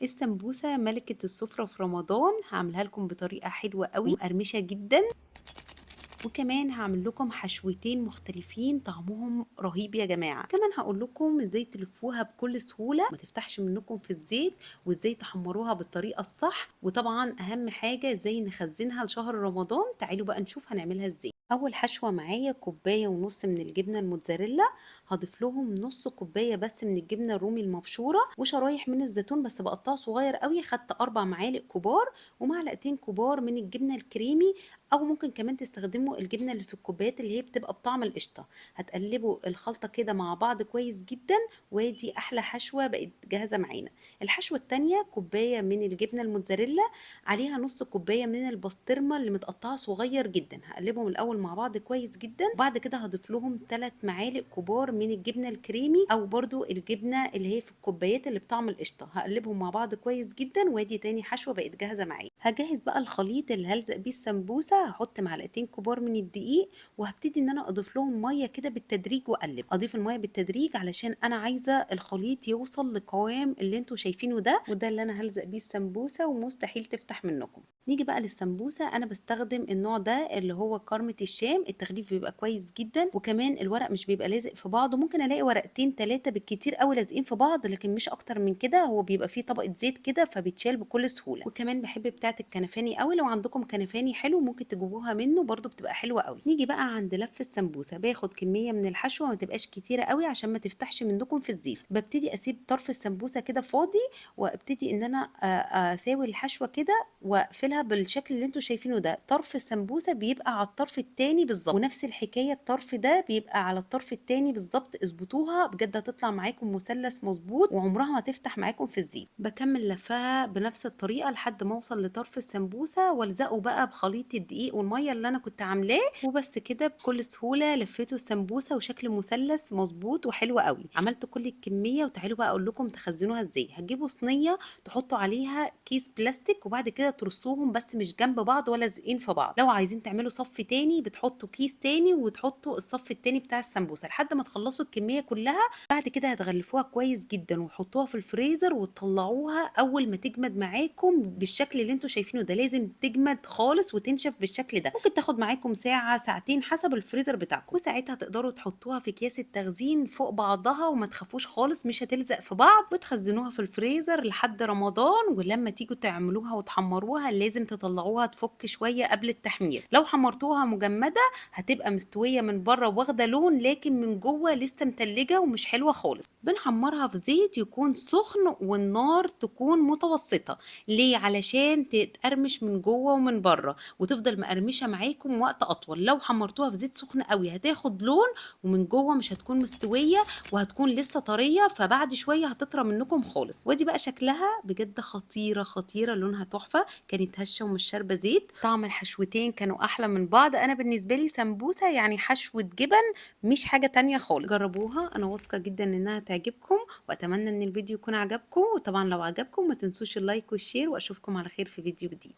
السمبوسة ملكة السفرة في رمضان، هعملها لكم بطريقة حلوة قوي ومقرمشة جدا، وكمان هعمل لكم حشوتين مختلفين طعمهم رهيب يا جماعة. كمان هقول لكم ازاي تلفوها بكل سهولة ما تفتحش منكم في الزيت، وازاي تحمروها بالطريقة الصح، وطبعا اهم حاجة ازاي نخزنها لشهر رمضان. تعالوا بقى نشوف هنعملها ازاي. اول حشوة معايا كوباية ونص من الجبنة الموتزاريلا، هضيف لهم نص كوباية بس من الجبنة الرومي المبشورة، وشرايح من الزيتون بس بقطعه صغير قوي، خدت 4 معالق كبار، ومعلقتين كبار من الجبنة الكريمي، او ممكن كمان تستخدموا الجبنه اللي في الكوبايات اللي هي بتبقى بطعم القشطه. هتقلبوا الخلطه كده مع بعض كويس جدا، وادي احلى حشوه بقت جاهزه معانا. الحشوه التانية كوبايه من الجبنه الموتزاريلا، عليها نص كوبايه من البسطرمه اللي متقطعه صغير جدا، هقلبهم الاول مع بعض كويس جدا، وبعد كده هضيف لهم 3 معالق كبار من الجبنه الكريمي، او برضو الجبنه اللي هي في الكوبايات اللي بطعم القشطه، هقلبهم مع بعض كويس جدا، وادي تاني حشوه بقت جاهزه معايا. هجهز بقى الخليط اللي هلزق بيه السمبوسه، هحط معلقتين كبار من الدقيق، وهبتدي ان انا اضيف لهم ميه كده بالتدريج واقلب. اضيف الميه بالتدريج علشان انا عايزه الخليط يوصل لقوام اللي انتوا شايفينه ده، وده اللي انا هلزق بيه السمبوسه ومستحيل تفتح منكم. نيجي بقى للسمبوسه، انا بستخدم النوع ده اللي هو كرمة الشام، التغليف بيبقى كويس جدا، وكمان الورق مش بيبقى لازق في بعضه، ممكن الاقي ورقتين 3 بالكتير قوي لازقين في بعض، لكن مش اكتر من كده، هو بيبقى فيه طبقه زيت كده فبيتشال بكل سهوله. وكمان بحب بتاعه الكنفاني قوي، لو عندكم كنفاني حلو ممكن تجيبوها منه برضو بتبقى حلوه قوي. نيجي بقى عند لف السمبوسه، باخد كميه من الحشوه ما تبقاش كتيره قوي عشان ما تفتحش منكم في الزيت، ببتدي اسيب طرف السمبوسه كده فاضي، وابتدي ان انا اساوي الحشوه كده واقفلها بالشكل اللي انتوا شايفينه ده. طرف السمبوسه بيبقى على الطرف التاني بالظبط، ونفس الحكايه الطرف ده بيبقى على الطرف التاني بالظبط. اظبطوها بجد هتطلع معاكم مثلث مظبوط، وعمرها ما تفتح معاكم في الزيت. بكمل لفها بنفس الطريقه لحد ما اوصل لطرف السمبوسه، والزقه بقى بخليط الدقيق والميه اللي انا كنت عاملاه، وبس كده بكل سهوله لفيته السمبوسه وشكل مثلث مظبوط وحلو قوي. عملت كل الكميه، وتعالوا بقى اقول لكم تخزنوها ازاي. هتجيبوا صينيه تحطوا عليها كيس بلاستيك، وبعد كده ترصوهم بس مش جنب بعض ولا لازقين في بعض. لو عايزين تعملوا صف تاني بتحطوا كيس تاني وتحطوا الصف التاني بتاع السمبوسه لحد ما تخلصوا الكميه كلها. بعد كده هتغلفوها كويس جدا وتحطوها في الفريزر، وتطلعوها اول ما تجمد معاكم بالشكل اللي انتوا شايفينه ده. لازم تجمد خالص وتنشف بالشكل ده، ممكن تاخد معاكم ساعه ساعتين حسب الفريزر بتاعكم، وساعتها تقدروا تحطوها في اكياس التخزين فوق بعضها، وما تخافوش خالص مش هتلزق في بعض، وتخزنوها في الفريزر لحد رمضان. ولما تيجوا تعملوها وتحمروها لازم تطلعوها تفك شويه قبل التحمير. لو حمرتوها مجمده هتبقى مستويه من بره واخده لون، لكن من جوه لسه متلجه ومش حلوه خالص. بنحمرها في زيت يكون سخن والنار تكون متوسطه. ليه؟ علشان تتقرمش من جوه ومن بره، وتفضل مقرمشه معاكم وقت اطول. لو حمرتوها في زيت سخن قوي هتاخد لون، ومن جوه مش هتكون مستويه، وهتكون لسه طريه، فبعد شويه هتطرى منكم خالص. ودي بقى شكلها بجد خطيره خطيره، لونها تحفه، كانت هشه ومش شاربه زيت. طعم الحشوتين كانوا احلى من بعض. انا بالنسبه لي سمبوسه يعني حشوه جبن، مش حاجه تانية خالص. جربوها، انا واثقه جدا انها تعجبكم، واتمنى ان الفيديو يكون عجبكم. وطبعا لو عجبكم ما تنسوش اللايك والشير، واشوفكم على خير في فيديو جديد.